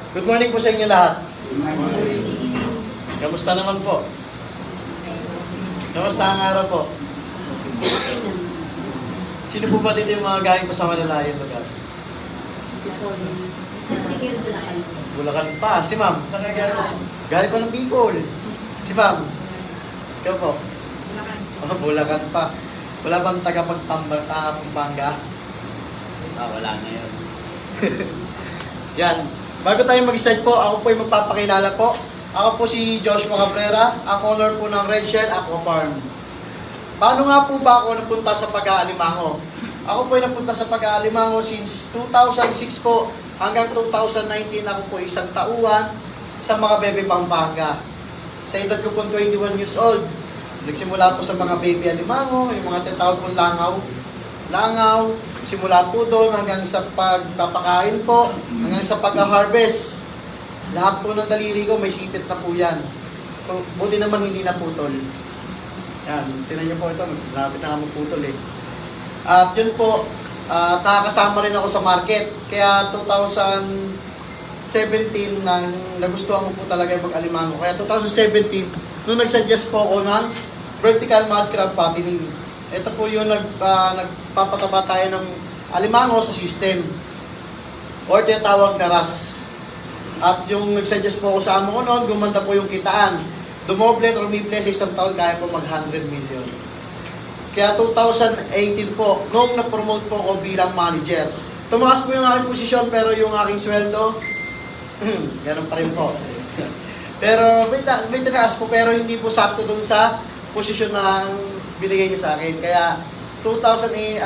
Good morning po sa inyo lahat. Kamusta naman po? Kamusta ang araw po? Sino po ba dito yung mga galing po sa malalayong lugar? Bulacan pa. Si ma'am, galing pa ng Bicol. Si ma'am, ikaw po? Bulacan pa. Wala bang Pampanga? Wala na yun. Yan. Bago tayo mag-start po, ako po yung magpapakilala po. Ako po si Joshua Cabrera, ang owner po ng Red Shell Aqua Farm. Paano nga po ba ako napunta sa pag-aalimango? Ako po ay napunta sa pag-aalimango since 2006 po hanggang 2019 ako po isang tauhan sa mga bebe Pampanga. Sa edad ko po 21 years old, nagsimula po sa mga baby alimango, yung mga tinatawag po langaw, simula po doon hanggang sa pagpapakain po, hanggang sa pag-harvest. Lahat po ng daliri ko may sipit na po yan. Buti naman hindi naputol. Yan, tinan niyo po ito, lapit na nga putol eh. At yun po, nakakasama rin ako sa market. Kaya 2017 nagustuhan ko po talaga yung mag-alimango. Kaya 2017, nung nagsuggest po ako ng vertical mud crab fattening. Ito po yung nagpapataba tayo ng alimango sa system or tinatawag na RAS. At yung nagsuggest po ako sa amo ko noon, gumanda po yung kitaan. Dumoble or umible sa isang taon, kaya po mag 100 million. Kaya 2018 po, nung na-promote po ako bilang manager, tumaas po yung aking posisyon pero yung aking sweldo, ganun pa rin po. Pero may tinaas po pero hindi po sakto dun sa posisyon na binigay niya sa akin. Kaya 2018,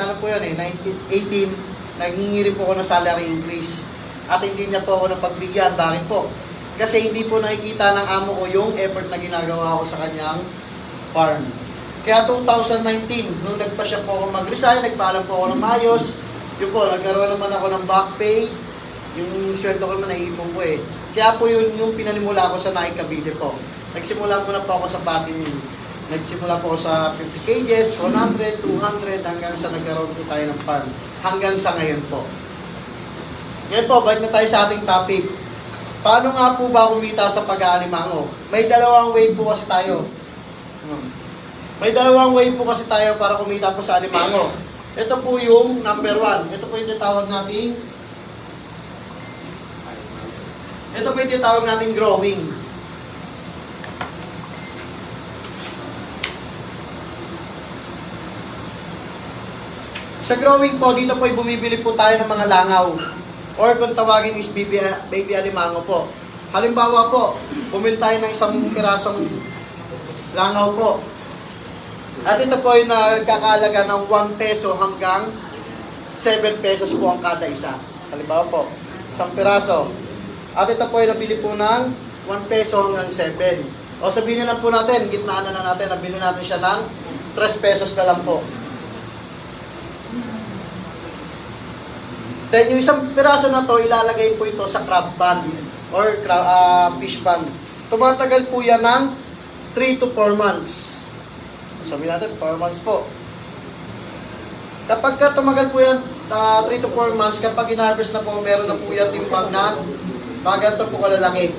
naghingi rin po ako ng salary increase. At hindi niya po ako napagbigyan. Bakit po? Kasi hindi po nakikita ng amo ko yung effort na ginagawa ko sa kanyang farm. Kaya 2019, nung nagpa siya po ako mag-resign, nagpaalam po ako ng maayos. Yun po, nagkaroon naman ako ng back pay. Yung sweldo ko naman naiipon po eh. Kaya po yun yung pinanimula ko sa Nike Cavite po. Nagsimula muna po ako sa fattening. Nagsimula po ako sa 50 kgs, 100, 200, hanggang sa nagkaroon po tayo ng farm. Hanggang sa ngayon po. Ngayon po, balik na tayo sa ating topic. Paano nga po ba kumita sa pag-aalimango? May dalawang way po kasi tayo. May dalawang way po kasi tayo para kumita po sa alimango. Ito po yung number 1. Ito po yung tinatawag nating growing. Sa growing po, dito po ay bumibili po tayo ng mga langaw. Or kung tawagin is baby alimango po. Halimbawa po, bumili tayo ng isang pirasong langaw po. At ito po ay nagkakalaga ng 1 peso hanggang 7 pesos po ang kada isa. Halimbawa po, isang piraso. At ito po ay nabili po ng 1 peso hanggang 7. O sabihin na lang po natin, gitnaan na lang natin, nabili natin siya ng 3 pesos na lang po. Then yung isang piraso na to, ilalagay po ito sa crab pan or fish pan. Tumatagal po yan ng 3 to 4 months. Sabi natin, 4 months po. Kapag tumagal po yan 3 to 4 months, kapag in-harvest na po, meron na po yan timbang na ganito po kalalaki.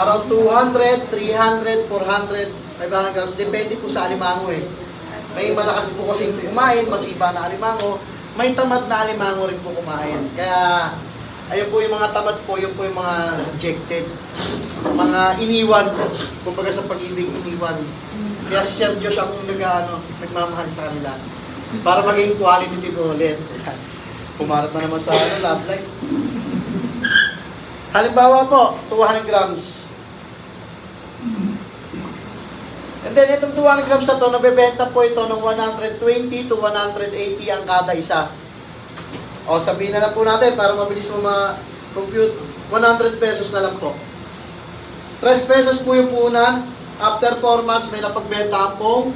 Around 200, 300, 400, 500 grams. Depende po sa alimango eh. May malakas po kasi kumain, masiba na alimango. May tamad na alimango rin po kumain. Kaya, ayun po yung mga tamad po, yun po yung mga rejected. Mga iniwan po. Kumbaga sa pag-ibig, iniwan. Kaya si Sir Josh ang nagmamahal sa kanila. Para maging quality po ulit. Pumarap na naman sa love life. Halimbawa po, 200 grams. And then, itong 200 grams na to, nabebenta po ito ng 120 to 180 ang kada isa. O, sabihin na lang po natin, para mabilis mo ma-compute, 100 pesos na lang po. 3 pesos po yung punan. After 4 months, may napagbenta pong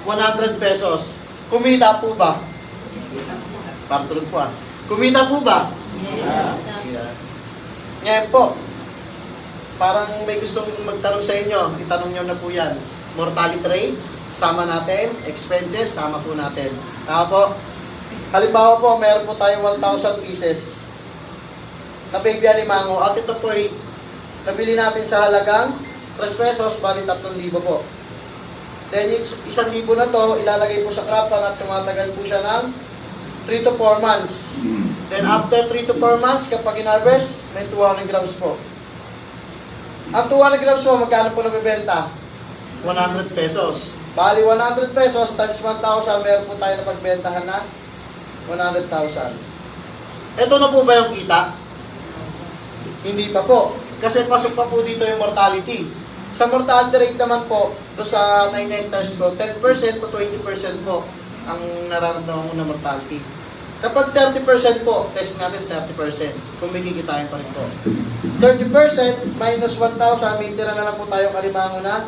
100 pesos. Kumita po ba? Partulog po ah. Kumita po ba? Yeah. Ngayon po, parang may gustong magtanong sa inyo, itanong nyo na po yan. Mortality rate, sama natin. Expenses, sama po natin. Tama po? Halimbawa po, meron po tayo 1,000 pieces. na baby alimango. At ito po ay nabili natin sa halagang 3 pesos, bali 3,000 po. Then yung 1,000 na to, ilalagay po sa krapan at tumatagal po siya ng 3 to 4 months. Then after 3 to 4 months, kapag in-harvest, may 200 grams po. Ang 200 grams po, magkano po nabibenta? 100 pesos. Bali 100 pesos times 1,000, meron po tayo na pagbentahan na 100,000. Ito na po ba yung kita? Hindi pa po. Kasi pasok pa po dito yung mortality. Sa mortality rate naman po, do sa 9 hectares ko, 10% to 20% po ang nararamdaman ko na mortality. Kapag 30% po, test natin 30%. Kung may kikitain pa rin po. 30% minus 1,000, may tira na lang po tayong alimango na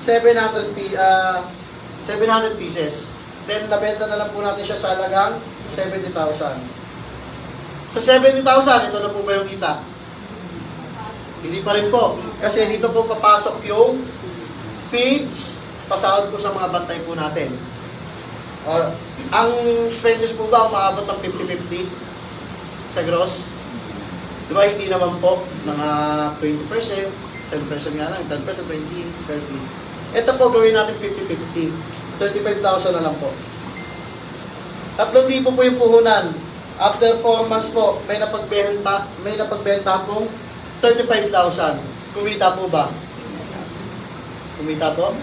700 pieces. Then, nabenta na lang po natin siya sa halagang 70,000. Sa 70,000, ito na po ba yung kita? Hindi pa rin po. Kasi dito po papasok yung feeds, pasahod po sa mga bantay po natin. Ang expenses po ba umaabot ng 50-50 sa gross? Di ba hindi naman po, mga 20%, 10% nga lang, 10%, 20%, 30%. Ito po gawin natin 50-50, 35,000 na lang po. 3,000 po yung puhunan. After 4 months po, may napagbenta pong 35,000. Kumita po ba? Kumita po?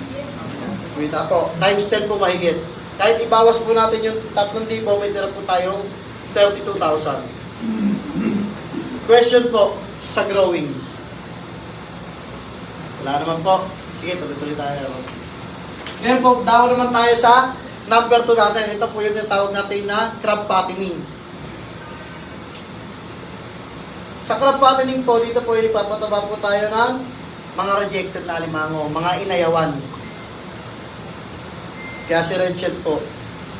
Kumita po. Times 10 po mahigit. Kahit ibawas po natin yung 3,000, may tira po tayong 32,000. Question po sa growing. Wala naman po. Sige, tuloy-tuloy tayo. Ngayon po, daw naman tayo sa number 2 natin. Ito po yung tawag natin na crab fattening. Sa crab fattening po, dito po yung ipapataba po tayo ng mga rejected na alimango, mga inayawan. Kaya si Redshell po,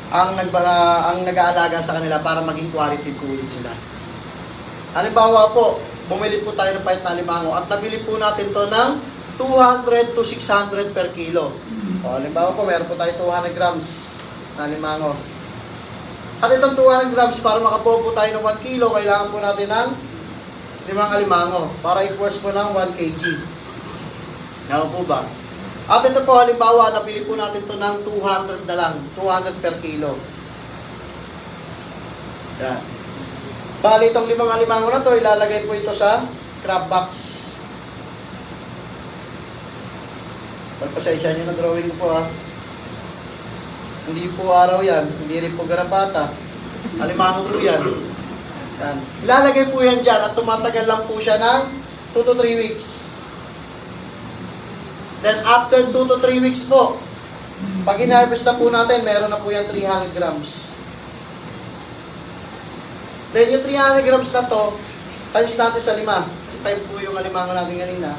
ang nag-aalaga sa kanila para maging quality po ulit sila. Halimbawa po, bumili po tayo ng pahit na alimango at nabili po natin to ng 200 to 600 per kilo. O, halimbawa po, meron po tayo 200 grams na alimango. At itong 200 grams, para makabuo po tayo ng 1 kilo, kailangan po natin ng 5 alimango para equals po ng 1 kg. Ngayon po ba? At ito po, halimbawa, nabili po natin to ng 200 na lang, 200 per kilo. Yan. Bali, itong 5 alimango na to, ilalagay po ito sa crab box. Pagpasensya nyo na drawing po ha. Hindi po araw yan, hindi rin po garapata. Alimango po yan. Yan. Ilalagay po yan dyan at tumatagal lang po siya ng 2 to 3 weeks. Then after 2 to 3 weeks po, pag in-harvest na po natin, meron na po yan 300 grams. Then yung 300 grams na to, times natin sa 5. Kasi 5 po yung alimango natin kanina.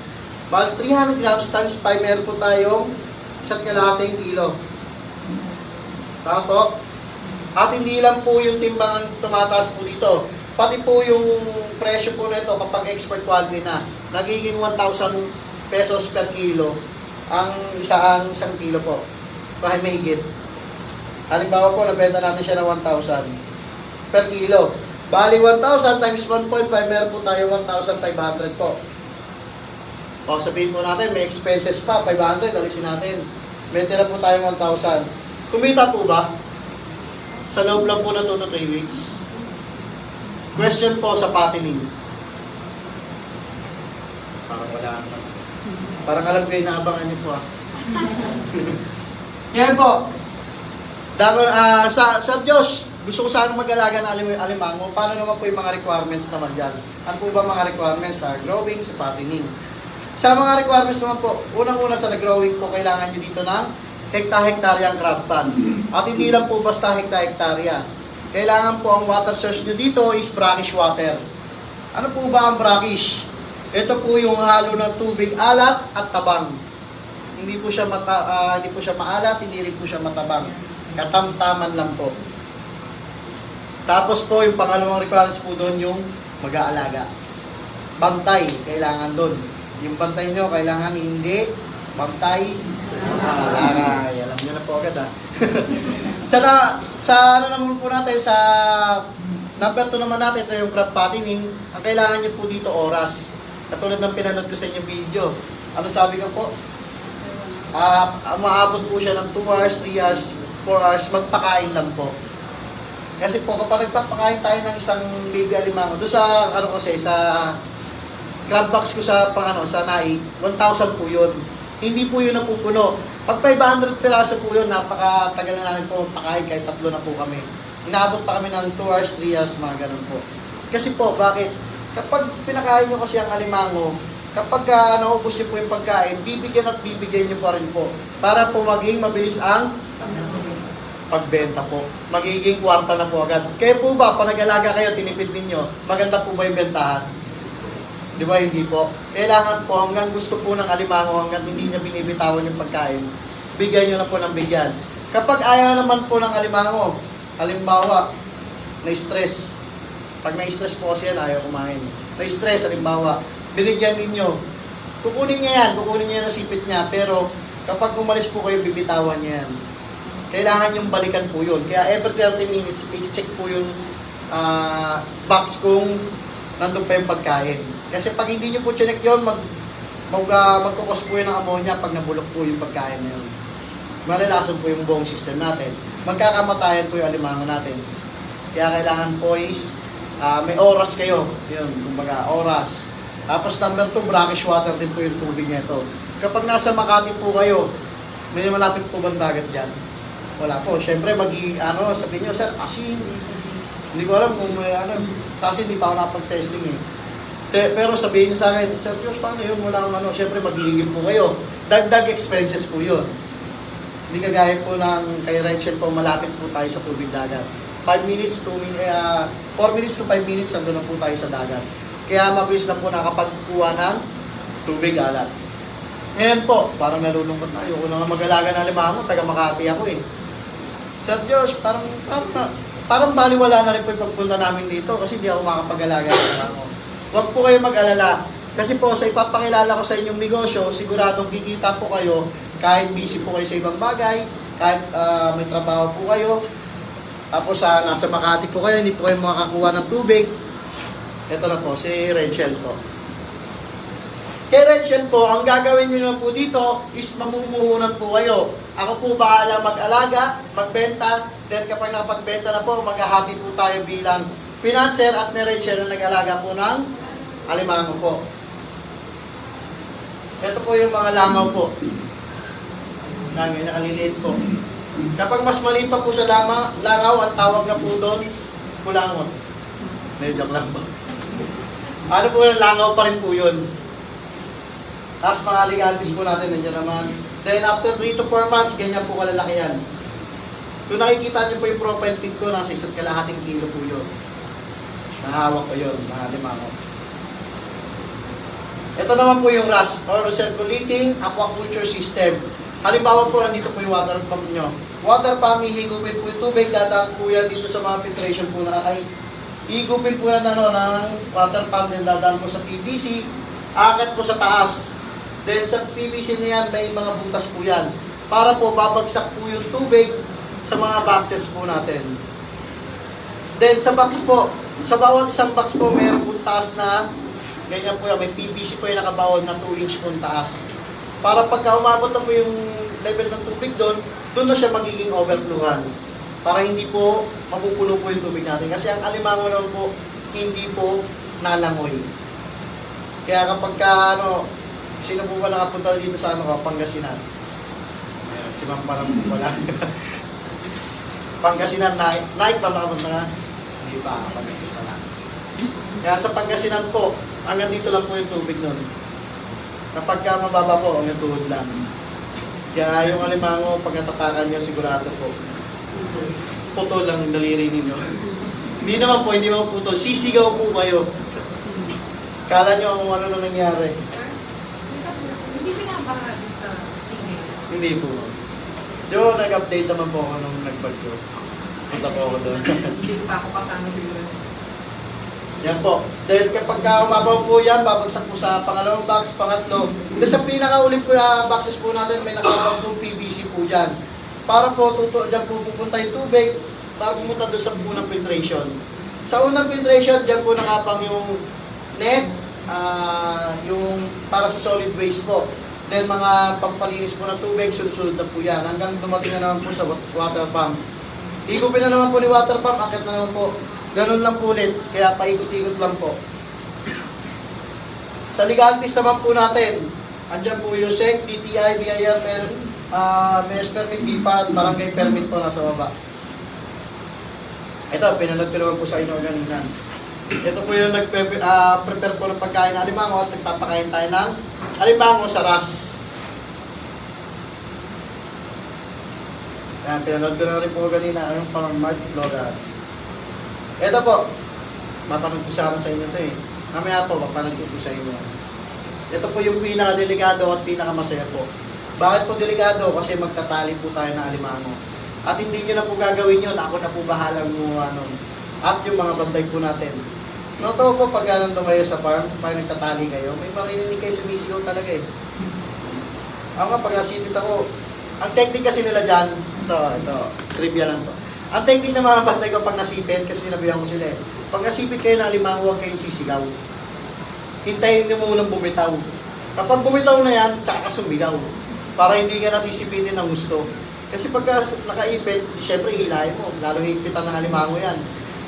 Bali 300 grams times 5, meron po tayong 1,2 kilo. Tama po? At hindi lang po yung timbang ang tumataas po dito. Pati po yung presyo po nito kapag export quality na. Nagiging 1,000 pesos per kilo ang isang kilo po. Kahit mahigit. Halimbawa po, nabenta natin siya ng 1,000 per kilo. Bali 1,000 times 1.5, meron po tayo 1,500 po. O sabihin po natin, may expenses pa, 500, alisin natin. May tira po tayo 1,000. Kumita po ba? Sa loob lang po na 2 to 3 weeks. Question po sa fattening. Parang wala naman. Parang alam ko yung naabangan niyo po ah. Yan po. Sir Josh, gusto ko sana mag-alaga ng alimango. Paano naman po yung mga requirements naman dyan? Ano po ba mga requirements sa growing, sa fattening? Sa mga requirements naman po, unang-una sa nag-growing po, kailangan nyo dito ng hekta-hektarya ang crab pan. At hindi lang po basta hekta-hektarya. Kailangan po ang water source nyo dito is brackish water. Ano po ba ang brackish? Ito po yung halo ng tubig, alat at tabang. Hindi po siya maalat, hindi rin po siya matabang. Katamtaman lang po. Tapos po yung pangalawang requirements po doon yung mag-aalaga. Bantay, kailangan doon. Yung bantay nyo, kailangan hindi bantay sa lakay. Alam nyo na po agad ha. Sa ano naman po natin, sa Number 2 naman natin, ito yung crab fattening. Ang kailangan nyo po dito oras. Katulad ng pinanood ko sa inyong video. Ano sabi ko po? Maabot po siya ng 2 hours, 3 hours, 4 hours, magpakain lang po. Kasi po, kapag nagpapakain tayo ng isang baby alimango, doon sa, ano kasi, sa crab box ko sa, sa NAI, 1,000 po yun. Hindi po yun napupuno. Pag 500 piraso po yun, napakatagal na namin po pakain, kahit 3 na po kami. Inaabot pa kami ng 2 hours, 3 hours, mga ganun po. Kasi po, bakit? Kapag pinakain nyo kasi ang alimango, kapag naubos nyo po yung pagkain, bibigyan at bibigyan nyo pa rin po. Para po maging mabilis ang pagbenta po. Magiging kwarta na po agad. Kaya po ba, pag nag-alaga kayo, tinipid ninyo, maganda po ba yung bentahan? Di ba? Hindi po. Kailangan po, hanggang gusto po ng alimango, hanggang hindi niya binibitawan yung pagkain, bigyan nyo na po ng bigyan. Kapag ayaw naman po ng alimango, halimbawa, na-stress. Pag na-stress po kasi yan, ayaw kumain. Na-stress, halimbawa, binigyan ninyo. Kukunin niya yung sipit niya, pero kapag umalis po kayo, bibitawan niya yan. Kailangan yung balikan po yun. Kaya every 30 minutes, i-check po yung box kung nandun pa yung pagkain. Kasi pag hindi nyo po chinek yun, magkukos po yun ng ammonia pag nabulok po yung pagkain na yun. Malalason po yung buong system natin. Magkakamatayan po yung alimango natin. Kaya kailangan po is may oras kayo. Yun, kumbaga, oras. Tapos number 2, brackish water din po yung tubig nito. Kapag nasa Makati po kayo, may malapit po bang dagat dyan? Wala po. Siyempre, sabihin nyo, sir, asin. Hindi ko alam kung may sa asin, hindi pa ako nakapag-testing eh. Pero sabihin nyo sa akin, Sir Diyos, paano yun? Wala akong siyempre, maghihigil po kayo. Dagdag expenses po yun. Hindi kagaya po ng kay Rachel po, malapit po tayo sa tubig dagat. 4 minutes to 5 minutes, nandun na po tayo sa dagat. Kaya mabilis na po nakapagkuha ng tubig alat. Ngayon po, parang nalulungkot na. Ayoko na mag-alaga ng alimango, taga Makati ako eh. Sir Diyos, parang baliwala na rin po yung pagpunta namin dito kasi hindi ako makapag-alaga ng alimango. Huwag po kayo mag-alala. Kasi po, sa ipapakilala ko sa inyong negosyo, siguradong kikita po kayo kahit busy po kayo sa ibang bagay, kahit may trabaho po kayo, tapos nasa Makati po kayo, hindi po kayo makakakuha ng tubig. Ito na po, si Rachel po. Kay Rachel po, ang gagawin nyo na po dito is mamumuhunan po kayo. Ako po bahala mag-alaga, magbenta, then kapag nakapagbenta na po, maghahati po tayo bilang financer at ni Rachel na nag-alaga po ng alimango po. Ito po yung mga langaw po. Nakaliliit po. Kapag mas maliit pa po sa langaw, ang tawag na po doon, kulangot. Medyo lang po. Ano po yung langaw pa rin po yun. Tapos mga legalities po natin, nandiyan naman. Then after 3 to 4 months, ganyan po kalalaki yan. Kung nakikita niyo po yung profile pic ko, nasa 1.5 kilo po yun. Nahawak ko yun, mga limango. Ito naman po yung RAS, or Recirculating Aquaculture System. Halimbawa po, nandito po yung water pump nyo. Water pump, hihigupin po yung tubig, dadaan po yan dito sa mga filtration po na hihigupin po yan ng water pump, then dadaan po sa PVC, akit po sa taas. Then sa PVC na yan, may mga butas po yan. Para po babagsak po yung tubig sa mga boxes po natin. Then sa box po, sa bawat isang box po, mayroon po taas na, ganyan po yan, may PVC po yung nakabaon na 2 inch po taas. Para pagka umabot na po yung level ng tubig doon na siya magiging overflowan. Para hindi po mapupuno po yung tubig natin. Kasi ang alimango naman po, hindi po nalangoy. Kaya kapag sino po ba nakapunta dito sa Pangasinan? Ayan, si Ma'am parang wala. Pangasinan, Nike pa nakapunta na? Hindi pa, Pangasinan pa na. Kaya sa Pangasinan po, hanggang dito lang po yung tubig nun. Kapag mababa po, hanggang tuhod lang. Kaya yung alimango, pag natatakan nyo, sigurado po, putol lang yung daliri ninyo. Hindi naman po, hindi naman putol. Sisigaw po kayo. Kala nyo kung ano na nangyari. Hindi pinabaha din sa tingin. Hindi po. Yo, nag-update naman po ako nung nagbagyo. Punta po ako doon. Hindi pa ako kasama siguro. Yan po. Dahil kapag umabaw po yan, babagsak po sa pangalawang box, pangatlo. Dahil sa pinakauling po boxes po natin, may nakabang po PVC po dyan. Para po, dyan po pupunta yung tubig, para pumunta doon sa punang filtration. Sa unang filtration, dyan po nakapang yung net, yung para sa solid waste po. Then mga pampalinis po ng tubig, sunod-sunod na po yan. Hanggang dumating na naman po sa water pump. Higupin na naman po ni water pump, akit na naman po. Ganun lang po ulit, kaya paikot-ikot lang po. Sa legalties naman po natin, andyan po yung SEC, DTI, BIR, MES permit, BIPAD, barangay permit po nasa baba. Ito, pinanood ko naman po sa inyo kanina. Ito po yung prepare po ng pagkain ng alimango at nagpapakain tayo ng alimango sa RAS. Yan, pinanood ko na rin po kanina, yung pang Mark Logan. Ito po, mapanood ko sana sa inyo ito eh. Mamaya po, mapanood ko sa inyo. Ito po yung pinaka-delikado at pinaka-masaya po. Bakit po delikado? Kasi magtatali po tayo ng alimango. At hindi nyo na po gagawin yun, ako na po bahalang gumawa nun. At yung mga bantay po natin. Totoo po, pag nandun kayo sa farm, pag nagtatali kayo, may marinig kayo sumisigaw talaga eh. Ako nga, pag nasipit ako, ang technique kasi nila dyan, ito, trivia lang to. Ang technique ng mga bantay ko pag nasipit, kasi sinabihan ko sila eh, pag nasipit kayo ng alimango, huwag kayong sisigaw. Hintayin nyo munang bumitaw. Kapag bumitaw na yan, tsaka ka sumigaw. Para hindi ka nasisipitin ng gusto. Kasi pagka nakaipit, syempre hilahin mo. Lalo hipitan ng alimango yan.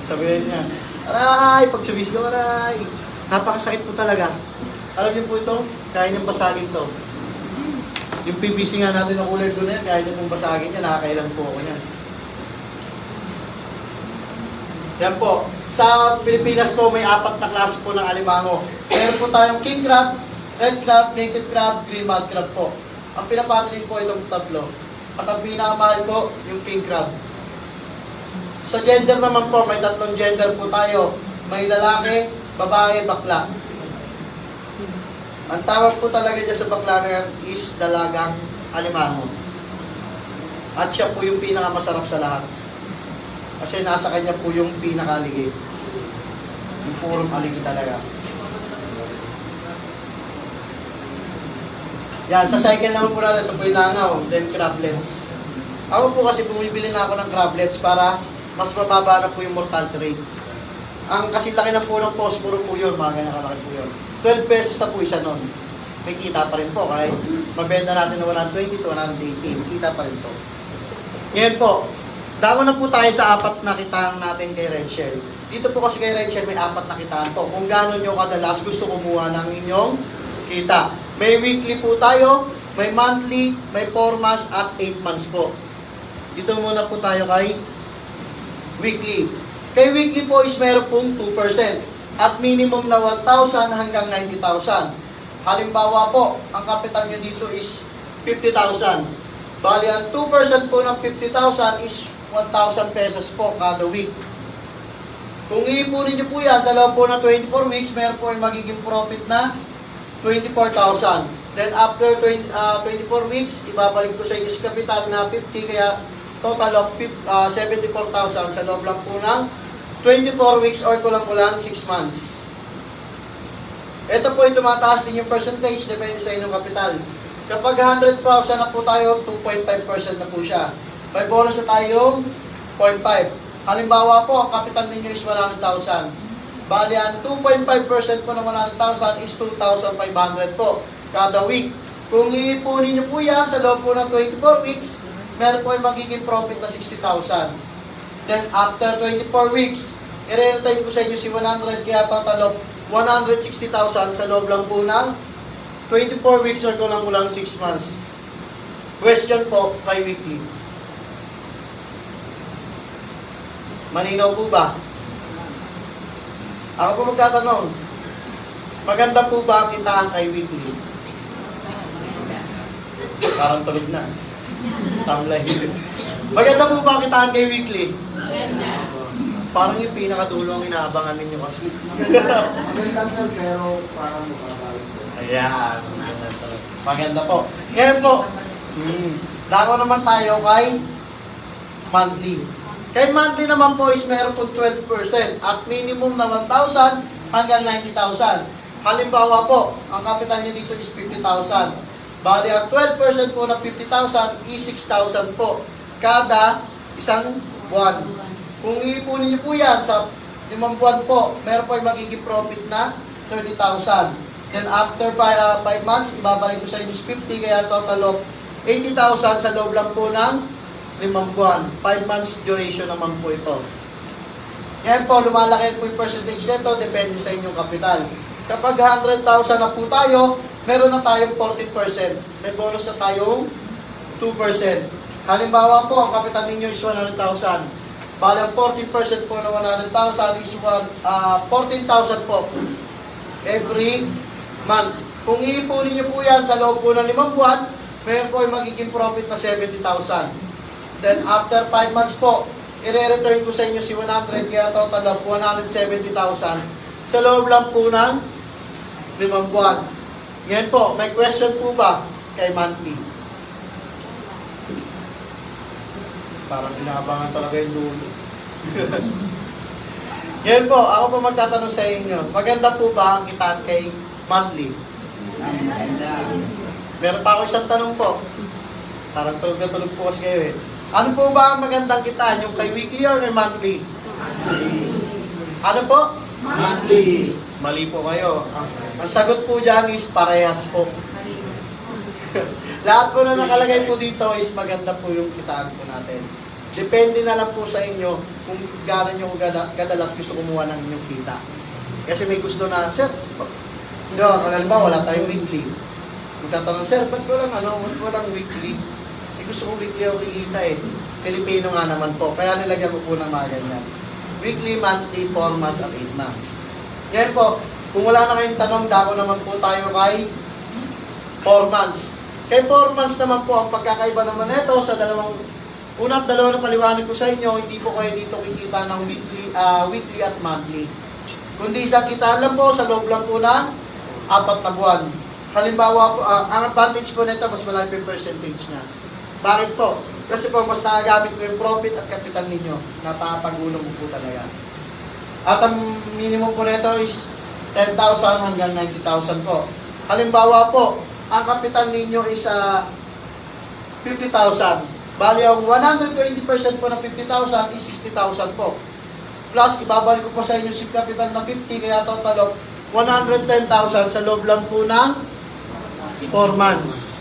Sabihin niya, aray, pag sumisigaw, aray. Napakasakit po talaga. Alam niyo po ito, kaya niyang basagin to. Yung PVC nga natin na kulay doon na yan, kaya niyo pong basagin yan, nakakailan po ako yan. Yan po, sa Pilipinas po may 4 na klase po ng alimango. Meron po tayong king crab, red crab, native crab, green mud crab po. Ang pinapatinig po itong tatlo. At ang pinakamahal po, yung king crab. Sa gender naman po, may 3 gender po tayo. May lalaki, babae, bakla. Ang tawag po talaga dyan sa bakla na yan is dalagang alimango. At siya po yung pinakamasarap sa lahat. Kasi nasa kanya po yung pinakaligid. Yung purong aligid talaga. Yan, sa cycle naman po natin, ito po yung langaw, then crablets. Ako po kasi bumibili na ako ng crablets para mas mababa na po yung mortality rate. Ang kasi laki na po ng posporo po yun, mga ganyan kalaki po yun. 12 pesos na po isa nun. May kita pa rin po, kahit mabenta natin na 120 to 180, kita pa rin po. Ngayon po, dako na po tayo sa 4 na kitaan natin kay Red Shell. Dito po kasi kay Red Shell may 4 na kitaan po. Kung gano'n nyo kadalas gusto kumuha ng inyong kita. May weekly po tayo, may monthly, may 4 months at 8 months po. Dito muna po tayo kay weekly. Kay weekly po is meron pong 2% at minimum na 1,000 hanggang 90,000. Halimbawa po, ang kapital nyo dito is 50,000. Bali, ang 2% po ng 50,000 is 1,000 pesos po kada week. Kung iipunin nyo po yan sa loob po ng 24 weeks, meron po ay magiging profit na 24,000. Then after 24 weeks, ibabalik ko sa inyo sa kapital na 50, kaya total of 74,000 sa loob lang po ng 24 weeks or kulang-kulang 6 months. Ito po ay tumataas din yung percentage, depende sa inyong kapital. Kapag 100,000 na po tayo, 2.5% na po siya. May bonus na tayong 0.5. Halimbawa po, ang kapital ninyo is 100,000. Bali, ang 2.5% po ng 100,000 is 2,500 po kada week. Kung iipunin nyo po yan sa loob po ng 24 weeks, meron po ay magiging profit na 60,000. Then, after 24 weeks, i-rentayin ko sa inyo si 100, kaya total of 160,000 sa loob lang po ng 24 weeks or kulang-kulang 6 months. Question po kay weekly. Malinaw po ba? Ako po magtatanong. Maganda po ba ang kitaan kay weekly? Parang tulog na. Tamlay. Maganda po ba ang kitaan kay weekly? Parang yung pinakadulo ang inaabangan ninyo kasi. Maganda sir, pero parang mukha. Ayan. Maganda po. Ngayon po, dako naman tayo kay monthly. Kay monthly naman po is meron po 12% at minimum na 1,000 hanggang 90,000. Halimbawa po, ang kapital nyo dito is 50,000. Bali, ang 12% po ng 50,000 is 6,000 po kada isang buwan. Kung iipunin nyo po yan sa limang buwan po, meron po yung magiging profit na 30,000. Then after 5 months, ibabalik ko sa inyo is 50, kaya total of 80,000 sa loob lang po ng 5 buwan. 5 months duration naman po ito. Yan po, lumalaki po yung percentage nito, depende sa inyong kapital. Kapag 100,000 na po tayo, meron na tayong 14%. May bonus na tayong 2%. Halimbawa po, ang kapital ninyo is 100,000. Bale, ang 14% po na 100,000 is 14,000 po every month. Kung iipunin nyo po yan sa loob po ng 5 buwan, meron po yung magiging profit na 70,000. Then after 5 months po, i-return ko sa inyo si 100, kaya total of 170,000 sa loob lang po ng 5 buwan. Yan po, may question po ba kay monthly? Parang inaabangan talaga yung dulo. Yan po, ako po magtatanong sa inyo. Maganda po ba ang kitaan kay monthly? Meron pa ako isang tanong po. Parang tulog na tulog po kasi kayo eh. Ano po ba ang magandang kitaan? Yung kay weekly or kay monthly? Ano po? Monthly. Mali po kayo. Ang sagot po dyan is parehas po. Lahat po na nakalagay po dito is maganda po yung kitaan po natin. Depende na lang po sa inyo kung gano'n yung kadalas gusto kumuha ng inyong kita. Kasi may gusto na, sir, halimbawa wala tayong weekly. Magtatanong, sir, ba't walang weekly? Gusto ko weekly ako kikita eh. Pilipino nga naman po. Kaya nilagyan ko po ng mga ganyan. Weekly, monthly, 4 months, at 8 months. Yan po. Kung wala na kayong tanong, dako naman po tayo kay 4 months. Kay 4 months naman po, ang pagkakaiba naman ito sa una at dalawa na paliwanag ko sa inyo, hindi po kayo dito kikita ng weekly at monthly. Kundi isang kitaan lang po, sa loob lang po ng 4 na buwan. Halimbawa po, ang advantage po nito, mas malaki yung percentage niya. Bakit po? Kasi po, mas nagagamit ko yung profit at capital ninyo. Napapagulong po talaga. At ang minimum po nito is 10,000 hanggang 90,000 po. Halimbawa po, ang capital ninyo is 50,000. Bali, ang 120% po ng 50,000 is 60,000 po. Plus, ibabalik ko po sa inyo si capital na 50, kaya total of 110,000 sa loob lang po ng 4 months.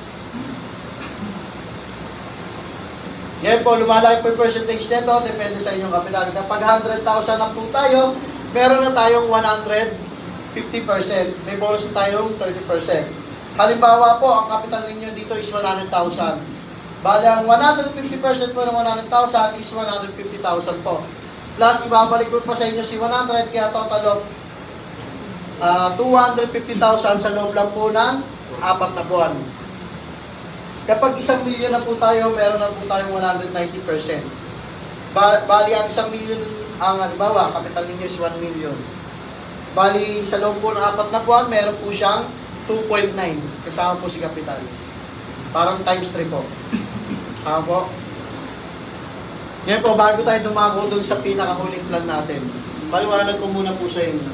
Yan po, lumalaki po yung percentage nito, depende sa inyong kapital. Kapag 100,000 na po tayo, meron na tayong 150%. May bonus na tayong 30%. Halimbawa po, ang kapital ninyo dito is 100,000. Bali, ang 150% po ng 100,000 is 150,000 po. Plus, ibabalik ko po sa inyo si 100, kaya total of 250,000 sa loob lang po ng 4 na buwan. Kapag 1 million na po tayo, meron na po tayong 190%. Bali, ang 1 million, ang halimbawa, kapital ninyo is 1 million. Bali, sa loob po ng 4 na buwan, meron po siyang 2.9. Kasama po si kapital. Parang times 3 po. Tama po? Ngayon po, bago tayo dumako dun sa pinakahuling plan natin, paliwanag ko muna po sa inyo.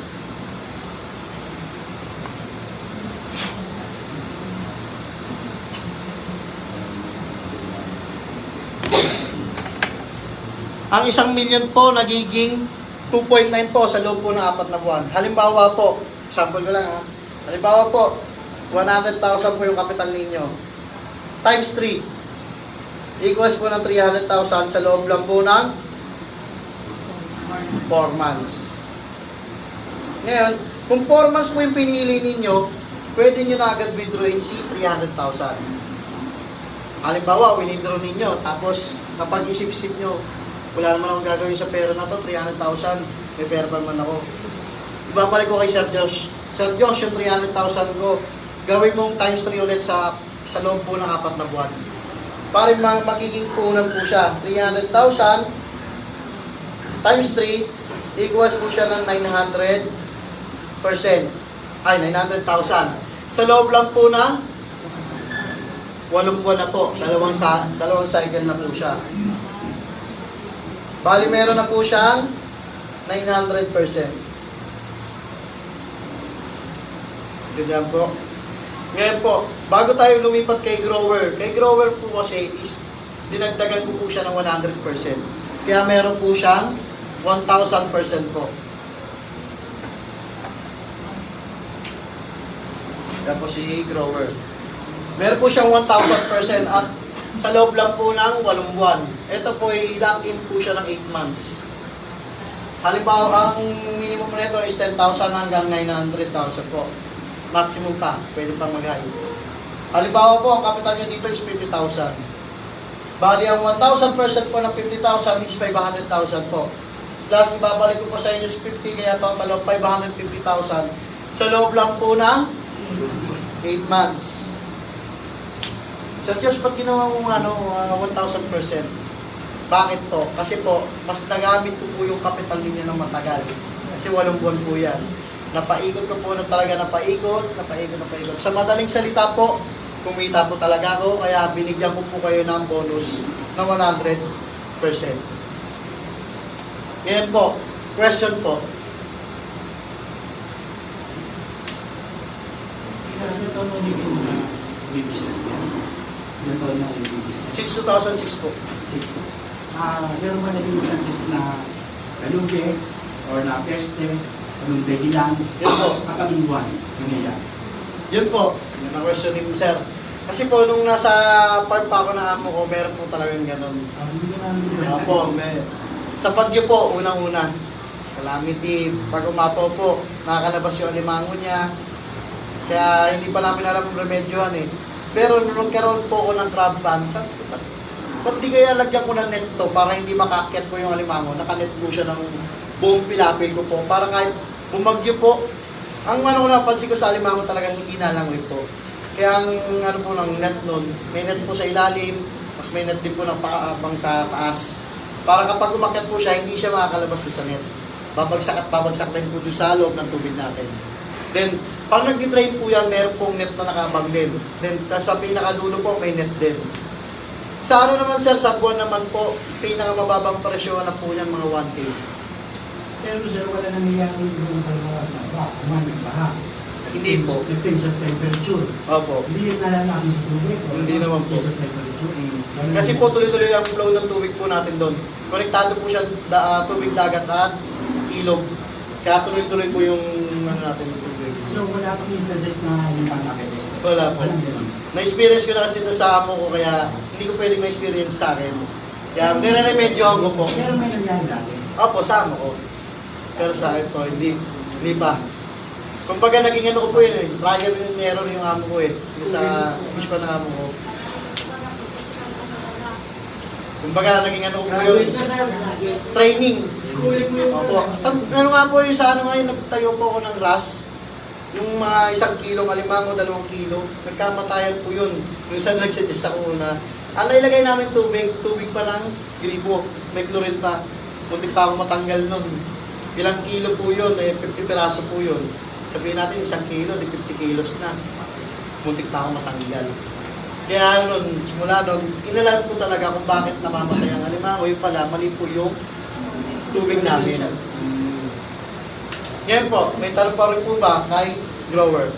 Ang 1 million po nagiging 2.9 po sa loob po ng 4 na buwan. Halimbawa po, example ko lang ha. Halimbawa po, 100,000 po yung kapital ninyo. Times 3. Equals po ng 300,000 sa loob lang po ng 4 months. Ngayon, kung 4 months po yung pinili ninyo, pwede nyo na agad withdrawin si 300,000. Halimbawa, winidraw ninyo, tapos kapag isip-isip nyo, wala naman akong gagawin sa pera na to, 300,000, may pera pa naman ako. Ibabalik ko kay Sir Josh. Sir Josh, yung 300,000 ko, gawin mong times 3 ulit sa loob po ng 4 na buwan. Para magiging punan po siya. 300,000 times 3 equals po siya ng 900%. Ay, 900,000. Sa loob lang po ng 8 buwan na po. Dalawang cycle na po siya. Bali, meron na po siyang 900%. Ganyan po. Ngayon po, bago tayo lumipat kay grower po kasi is dinagdagan ko po siya ng 100%. Kaya meron po siyang 1,000% po. Yan po si grower. Meron po siyang 1,000% at sa loob lang po ng 8 buwan. Ito po ay lock-in po siya ng 8 months. Halimbawa, ang minimum nito is 10,000 hanggang 900,000 po. Maximum pa, pwede pang mag-high. Halimbawa po, ang kapital niya dito is 50,000. Bali, ang 1,000% po ng 50,000 is 500,000 po. Plus, ibabalik ko po sa inyo is 50, kaya total of 550,000 sa loob lang po ng 8 months. Sir Diyos, ba't ginawa mo 1,000%? Bakit po? Kasi po, mas nagamit ko po yung kapital ninyo ng matagal. Kasi 8 buwan po yan. Napaikot ko po na talaga, napaikot. Sa madaling salita po, kumita po talaga ako, kaya binigyan ko po kayo ng bonus na 100%. Ngayon po, question po. Ilan taon na yung business niya? Ilan taon na yung business? Since 2006 po. 6. Meron ba naging instances na nalugi or na peste, anong dahilan, Yun po. at anong buwan nangyayari? Yun po, yun ang question ni Sir. Kasi po, nung nasa farm pa ako ng amo ko, meron po talagang ganun. Hindi ko namin Opo, sa bagyo po, unang-una. Calamity, pag umapaw po, nakakalabas yung alimango niya. Kaya hindi pa namin alam ang remedyohan eh. Pero nung nagkaroon po ako ng crab ban, sabi ko, ba't di kaya lagyan ko ng net to para hindi makakyat po yung alimango? Nakanet po siya ng buong pilapil ko po. Para kahit bumagyo po, ang ko napansin ko sa alimango talagang hindi nalangoy po. Kaya ang po ng net nun, may net po sa ilalim, mas may net din po ng paabang sa taas. Para kapag umakyat po siya, hindi siya makakalabas sa net. Babagsak at babagsak din po sa loob ng tubig natin. Then, pag nag-drain po yan, meron pong net na nakabang din. Then, sa pinakadulo po, may net din. Sa ano naman sir, sa buwan naman po, pinakamababang presyo na po yan, mga 1K. Pero sir, wala nangyayari yung pagkakas na ba? Umanig baha. Hindi po. Depends sa temperature. Opo. Hindi yung nalalaman sa tubig. Hindi naman po. Sa temperature. Kasi po tuloy-tuloy ang flow ng tubig po natin doon. Konektado po siya tubig dagat at ilog. Kaya tuloy-tuloy po yung natin ng tubig. So wala pang instances na yung pang-nakitest? Wala po. Walang ganun. Na-experience ko na kasi ito sa amo ko, kaya hindi ko pwedeng ma-experience sa akin. Kaya nire-remedyo ko po. Pero may nangyari dati. Opo, sa amo ko. Pero sa akin po, hindi pa. Kumbaga naging ano ko po yun eh, trial and error yung amo ko eh. Yung sa fish pa ng amo ko. Kumbaga naging ano ko po yun, training. Opo. Ano nga po yung sa ano ngayon, nagtayo po ako ng RAS. Yung mga 1 kilong alimango, 2 kilo. Nagkamatayan po yun. Yung saan nagsuggest ako una. Ang nailagay namin tubig pa ng gripo. May chlorine pa. Muntik pa ako matanggal nun. Ilang kilo po yun, 50 piraso po yun. Sabihin natin 1 kilo, di 50 kilos na. Muntik pa ako matanggal. Kaya nun, simula nun, inalam ko talaga kung bakit namamatay ang alimango. Yung pala, mali po yung tubig namin. Ngayon po, may tanong pa rin po ba kay grower?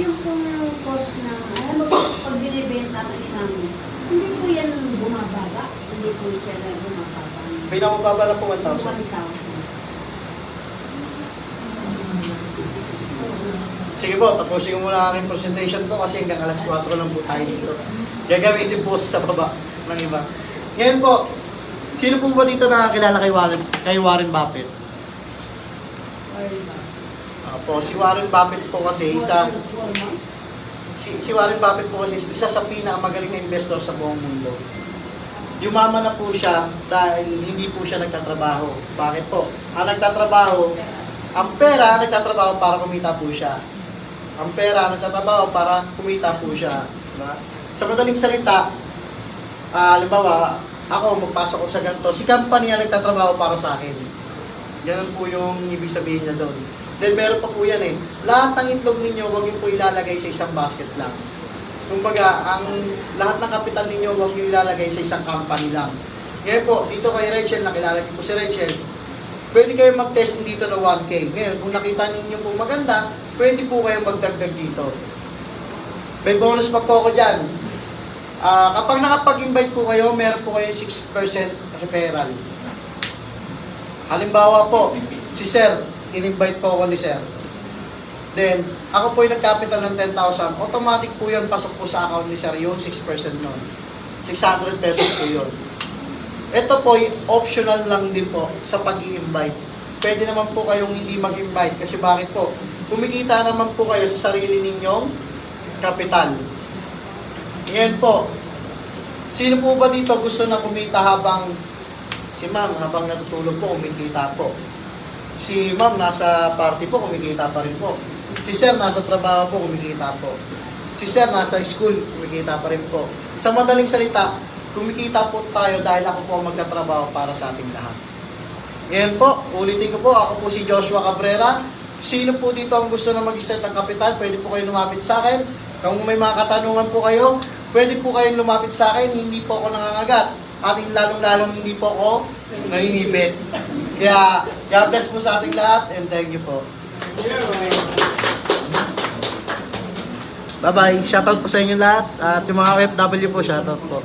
Yung pong cost na, alam mo, pag binibenta ang alimango, hindi po yan bumababa. Hindi po siya na bumababa. Pinamababa na po 1,000. 1,000. Sige po, tapusin ko muna ang aking presentation po kasi hanggang alas 4 lang po tayo dito. Gagamitin po sa baba ng iba. Ngayon po, sino po ba dito nakakilala kay Warren Buffett? Po, si Warren Buffett po kasi si Warren Buffett po kasi isa sa pinakamagaling na investor sa buong mundo. Yumaman na po siya dahil hindi po siya nagtatrabaho. Bakit po? Ang nagtatrabaho, ang pera nagtatrabaho para kumita po siya. Ang pera nagtatrabaho para kumita po siya. Diba? Sa madaling salita, halimbawa, ako magpasok ko sa ganito, si company ang nagtatrabaho para sa akin. Ganun po yung ibig sabihin niya doon. Then meron pa po yan eh. Lahat ng itlog ninyo, huwag yung po ilalagay sa isang basket lang. Kumbaga, ang lahat ng kapital ninyo, huwag yung ilalagay sa isang company lang. Ngayon po, dito kay Rachel, nakilala niyo po si Rachel, pwede kayo mag-test dito na 1K. Ngayon, kung nakita ninyo po maganda, pwede po kayo magdagdag dito. May bonus pa po ako dyan. Kapag nakapag-invite po kayo, meron po kayo 6% referral. Halimbawa po, si Sir, in-invite po ako ni sir. Then, ako po yung nag-capital ng 10,000. Automatic po yun, pasok po sa account ni sir yun, 6% nun. 600 pesos po yun. Ito po, optional lang din po sa pag-i-invite. Pwede naman po kayong hindi mag-invite. Kasi bakit po? Kumikita naman po kayo sa sarili ninyong kapital. Ngayon po, sino po ba dito gusto na kumita habang si ma'am, habang natutulog po, kumikita po. Si ma'am, nasa party po, kumikita pa rin po. Si sir, nasa trabaho po, kumikita po. Si sir, nasa school, kumikita pa rin po. Sa madaling salita, kumikita po tayo dahil ako po ang magtatrabaho para sa ating lahat. Ngayon po, ulitin ko po, ako po si Joshua Cabrera. Sino po dito ang gusto na mag-start ng kapital, pwede po kayo lumapit sa akin. Kung may mga katanungan po kayo, pwede po kayong lumapit sa akin, hindi po ako nangangagat. At lalong-lalong hindi po ako naninibit. Kaya, God bless po sa ating lahat and thank you po. Bye-bye. Shoutout po sa inyo lahat. At yung mga OFW po, shoutout po.